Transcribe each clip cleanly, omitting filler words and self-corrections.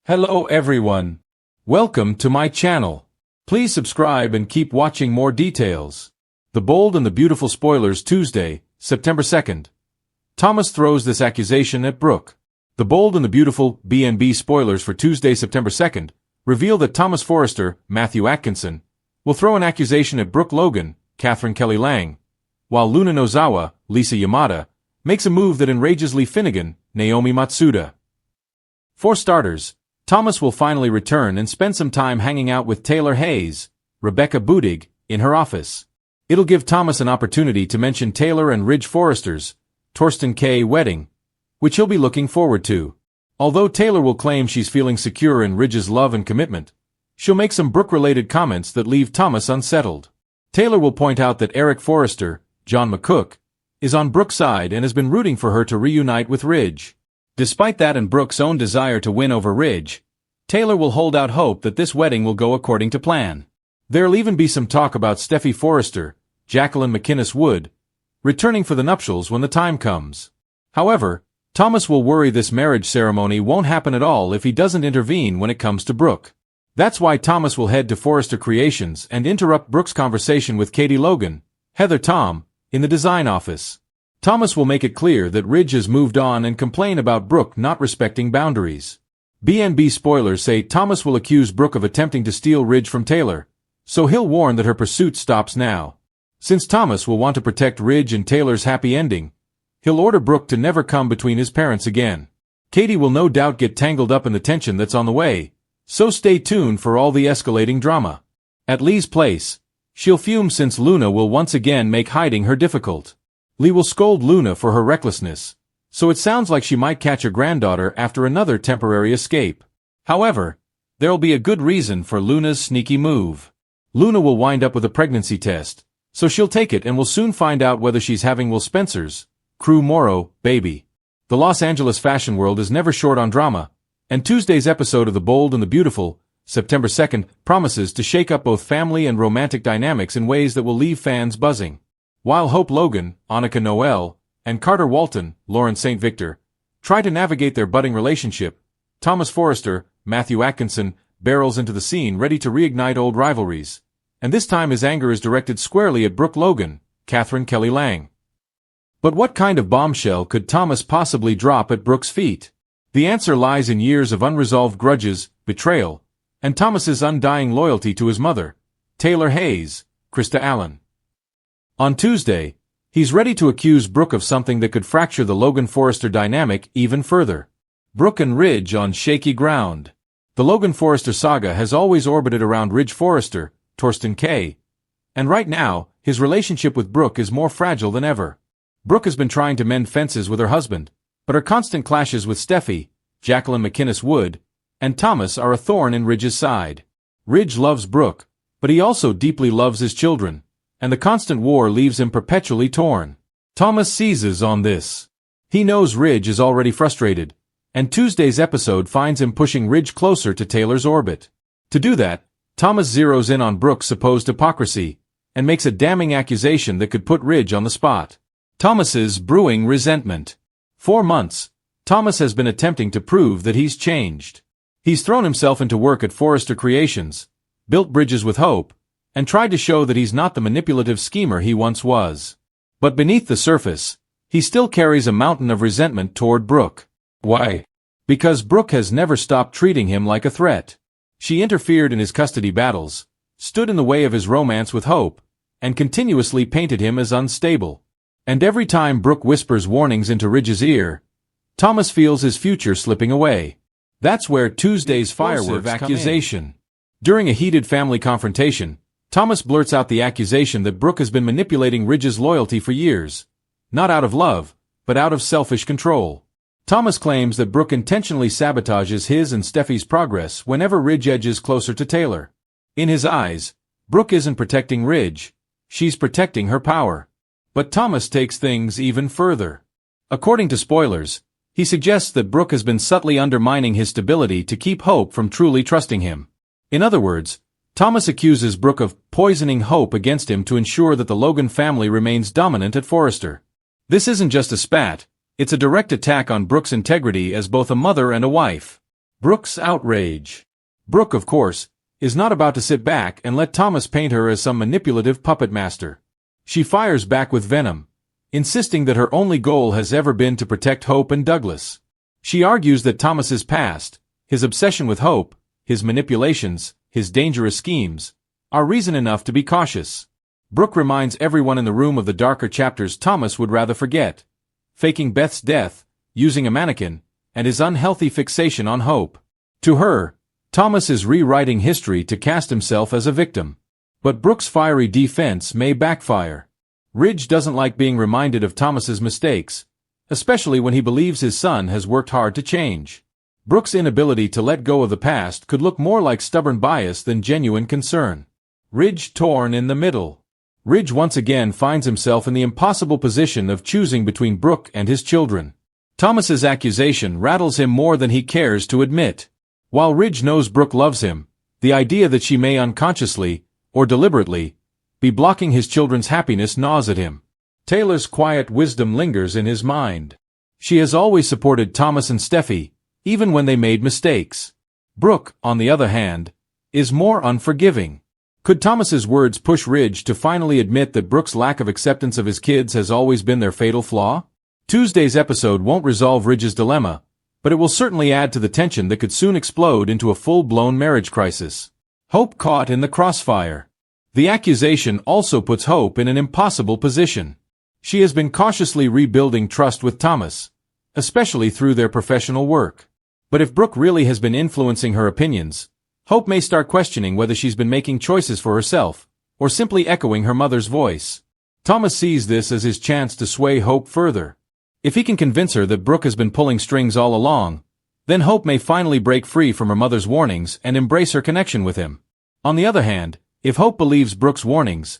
Hello everyone. Welcome to my channel. Please subscribe and keep watching more details. The Bold and the Beautiful spoilers Tuesday, September 2nd. Thomas throws this accusation at Brooke. The Bold and the Beautiful B&B spoilers for Tuesday, September 2nd, reveal that Thomas Forrester, Matthew Atkinson, will throw an accusation at Brooke Logan, Catherine Kelly Lang, while Luna Nozawa, Lisa Yamada, makes a move that enrages Lee Finnegan, Naomi Matsuda. For starters, Thomas will finally return and spend some time hanging out with Taylor Hayes, Rebecca Budig, in her office. It'll give Thomas an opportunity to mention Taylor and Ridge Forrester's, Torsten K. wedding, which he'll be looking forward to. Although Taylor will claim she's feeling secure in Ridge's love and commitment, she'll make some Brooke-related comments that leave Thomas unsettled. Taylor will point out that Eric Forrester, John McCook, is on Brooke's side and has been rooting for her to reunite with Ridge. Despite that and Brooke's own desire to win over Ridge, Taylor will hold out hope that this wedding will go according to plan. There'll even be some talk about Steffi Forrester, Jacqueline McInnes Wood, returning for the nuptials when the time comes. However, Thomas will worry this marriage ceremony won't happen at all if he doesn't intervene when it comes to Brooke. That's why Thomas will head to Forrester Creations and interrupt Brooke's conversation with Katie Logan, Heather Tom, in the design office. Thomas will make it clear that Ridge has moved on and complain about Brooke not respecting boundaries. B&B spoilers say Thomas will accuse Brooke of attempting to steal Ridge from Taylor, so he'll warn that her pursuit stops now. Since Thomas will want to protect Ridge and Taylor's happy ending, he'll order Brooke to never come between his parents again. Katie will no doubt get tangled up in the tension that's on the way, so stay tuned for all the escalating drama. At Lee's place, she'll fume since Luna will once again make hiding her difficult. Lee will scold Luna for her recklessness, so it sounds like she might catch her granddaughter after another temporary escape. However, there'll be a good reason for Luna's sneaky move. Luna will wind up with a pregnancy test, so she'll take it and will soon find out whether she's having Will Spencer's, Crew Morrow, baby. The Los Angeles fashion world is never short on drama, and Tuesday's episode of The Bold and the Beautiful, September 2nd, promises to shake up both family and romantic dynamics in ways that will leave fans buzzing. While Hope Logan, Annika Noel, and Carter Walton, Lauren St. Victor, try to navigate their budding relationship, Thomas Forrester, Matthew Atkinson, barrels into the scene ready to reignite old rivalries, and this time his anger is directed squarely at Brooke Logan, Catherine Kelly Lang. But what kind of bombshell could Thomas possibly drop at Brooke's feet? The answer lies in years of unresolved grudges, betrayal, and Thomas's undying loyalty to his mother, Taylor Hayes, Krista Allen. On Tuesday, he's ready to accuse Brooke of something that could fracture the Logan-Forrester dynamic even further. Brooke and Ridge on shaky ground. The Logan-Forrester saga has always orbited around Ridge Forrester, Torsten K., and right now, his relationship with Brooke is more fragile than ever. Brooke has been trying to mend fences with her husband, but her constant clashes with Steffi, Jacqueline McInnes Wood, and Thomas are a thorn in Ridge's side. Ridge loves Brooke, but he also deeply loves his children, and the constant war leaves him perpetually torn. Thomas seizes on this. He knows Ridge is already frustrated, and Tuesday's episode finds him pushing Ridge closer to Taylor's orbit. To do that, Thomas zeroes in on Brooke's supposed hypocrisy, and makes a damning accusation that could put Ridge on the spot. Thomas's brewing resentment. For months, Thomas has been attempting to prove that he's changed. He's thrown himself into work at Forrester Creations, built bridges with hope, and tried to show that he's not the manipulative schemer he once was. But beneath the surface, he still carries a mountain of resentment toward Brooke. Why? Because Brooke has never stopped treating him like a threat. She interfered in his custody battles, stood in the way of his romance with Hope, and continuously painted him as unstable. And every time Brooke whispers warnings into Ridge's ear, Thomas feels his future slipping away. That's where Tuesday's fireworks accusation. During a heated family confrontation, Thomas blurts out the accusation that Brooke has been manipulating Ridge's loyalty for years, not out of love, but out of selfish control. Thomas claims that Brooke intentionally sabotages his and Steffi's progress whenever Ridge edges closer to Taylor. In his eyes, Brooke isn't protecting Ridge, she's protecting her power. But Thomas takes things even further. According to spoilers, he suggests that Brooke has been subtly undermining his stability to keep Hope from truly trusting him. In other words, Thomas accuses Brooke of poisoning Hope against him to ensure that the Logan family remains dominant at Forrester. This isn't just a spat, it's a direct attack on Brooke's integrity as both a mother and a wife. Brooke's outrage. Brooke, of course, is not about to sit back and let Thomas paint her as some manipulative puppet master. She fires back with venom, insisting that her only goal has ever been to protect Hope and Douglas. She argues that Thomas's past, his obsession with Hope, his manipulations, his dangerous schemes, are reason enough to be cautious. Brooke reminds everyone in the room of the darker chapters Thomas would rather forget, faking Beth's death, using a mannequin, and his unhealthy fixation on Hope. To her, Thomas is rewriting history to cast himself as a victim. But Brooke's fiery defense may backfire. Ridge doesn't like being reminded of Thomas's mistakes, especially when he believes his son has worked hard to change. Brooke's inability to let go of the past could look more like stubborn bias than genuine concern. Ridge torn in the middle. Ridge once again finds himself in the impossible position of choosing between Brooke and his children. Thomas's accusation rattles him more than he cares to admit. While Ridge knows Brooke loves him, the idea that she may unconsciously, or deliberately, be blocking his children's happiness gnaws at him. Taylor's quiet wisdom lingers in his mind. She has always supported Thomas and Steffi, even when they made mistakes. Brooke, on the other hand, is more unforgiving. Could Thomas's words push Ridge to finally admit that Brooke's lack of acceptance of his kids has always been their fatal flaw? Tuesday's episode won't resolve Ridge's dilemma, but it will certainly add to the tension that could soon explode into a full-blown marriage crisis. Hope caught in the crossfire. The accusation also puts Hope in an impossible position. She has been cautiously rebuilding trust with Thomas, especially through their professional work. But if Brooke really has been influencing her opinions, Hope may start questioning whether she's been making choices for herself, or simply echoing her mother's voice. Thomas sees this as his chance to sway Hope further. If he can convince her that Brooke has been pulling strings all along, then Hope may finally break free from her mother's warnings and embrace her connection with him. On the other hand, if Hope believes Brooke's warnings,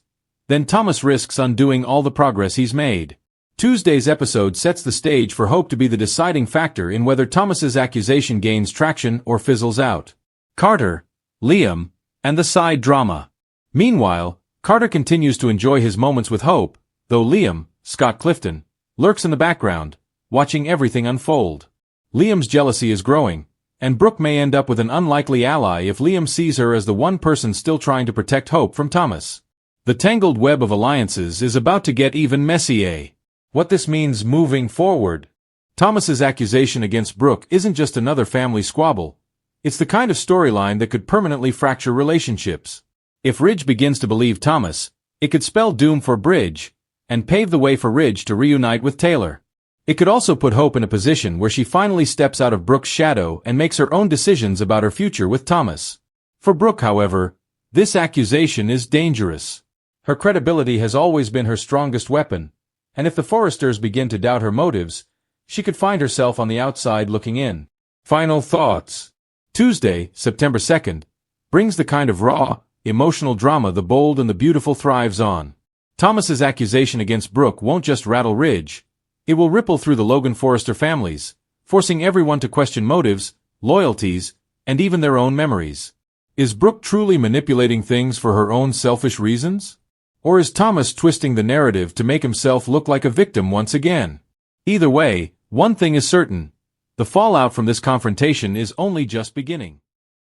then Thomas risks undoing all the progress he's made. Tuesday's episode sets the stage for Hope to be the deciding factor in whether Thomas's accusation gains traction or fizzles out. Carter, Liam, and the side drama. Meanwhile, Carter continues to enjoy his moments with Hope, though Liam, Scott Clifton, lurks in the background, watching everything unfold. Liam's jealousy is growing, and Brooke may end up with an unlikely ally if Liam sees her as the one person still trying to protect Hope from Thomas. The tangled web of alliances is about to get even messier. What this means moving forward. Thomas's accusation against Brooke isn't just another family squabble. It's the kind of storyline that could permanently fracture relationships. If Ridge begins to believe Thomas, it could spell doom for Bridge, and pave the way for Ridge to reunite with Taylor. It could also put Hope in a position where she finally steps out of Brooke's shadow and makes her own decisions about her future with Thomas. For Brooke, however, this accusation is dangerous. Her credibility has always been her strongest weapon, and if the Forresters begin to doubt her motives, she could find herself on the outside looking in. Final thoughts. Tuesday, September 2nd, brings the kind of raw, emotional drama The Bold and the Beautiful thrives on. Thomas's accusation against Brooke won't just rattle Ridge, it will ripple through the Logan Forrester families, forcing everyone to question motives, loyalties, and even their own memories. Is Brooke truly manipulating things for her own selfish reasons? Or is Thomas twisting the narrative to make himself look like a victim once again? Either way, one thing is certain: the fallout from this confrontation is only just beginning.